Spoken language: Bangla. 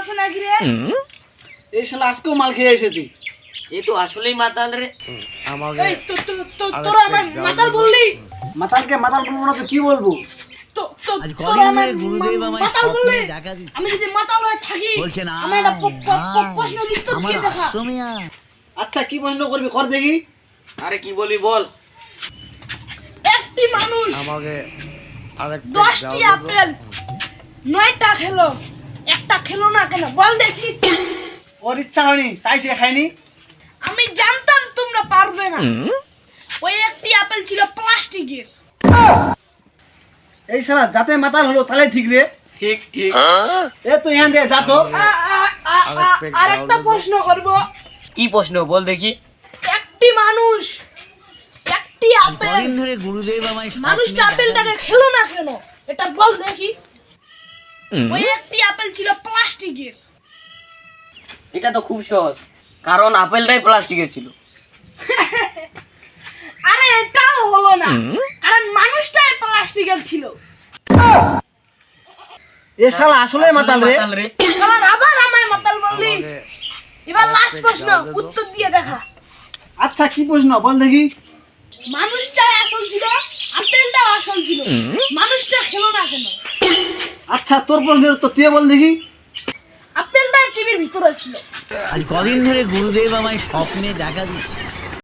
আছে নাকি রে? এই শালা আজকেও মাল খেয়ে এসেছি। এই তো আসলেই মাতাল রে। আমাকে এই তোরা আমার মাতাল বললি? মাতালকে মাতাল বলবো না তো কি বলবো? তোরা আমার মাতাল বললি? আমি যদি মাতাল হয়ে থাকি আমি একটা প্রশ্নের উত্তর দিয়ে দেখা। আচ্ছা কি প্রশ্ন করবি কর দেখি। আরে কি বলি বল। একটি মানুষ আমাকে আরেকটা 10টি আপেল 9টা খেলো, একটা খেলো না কেন বল দেখি? ওর ইচ্ছা হয়নি তাই সে খায়নি। আমি জানতাম তোমরা পারবে না। ওই একটি আপেল ছিল প্লাস্টিকের। এই শালা যাতে মাতাল হলো তাহলে ঠিক রে। ঠিক ঠিক। এ তো এখান দিয়ে যা তো। আরেকটা প্রশ্ন করব। কি প্রশ্ন বল দেখি। একটি মানুষ একটি আপেল মানুষটা আপেলটাকে খেলো না কেন এটা বল দেখি? ওই একটি আপেল ছিল প্লাস্টিকের। এটা তো খুব সহজ, কারণ আপেলটাই প্লাস্টিকের ছিল। আরে এটাও হলো না, কারণ মানুষটাই প্লাস্টিকের ছিল। এ শালা আসলে মাতাল রে। মাতাল রে। শালার আবার আমায় মাতাল বললি। আমাকে এবার লাস্ট প্রশ্ন, উত্তর দিয়ে দেখা। আচ্ছা কি প্রশ্ন বল দেখি। মানুষটাই আসল ছিল, আপেলটাও আসল ছিল, মানুষটা খেলো না কেন? আচ্ছা তোর প্রশ্নের উত্তর তুই বল দেখি। আপেলটা টিভির ভিতরে ছিল। আজ কদিন ধরে গুরুদেব আমায় স্বপ্নে দেখা দিচ্ছে।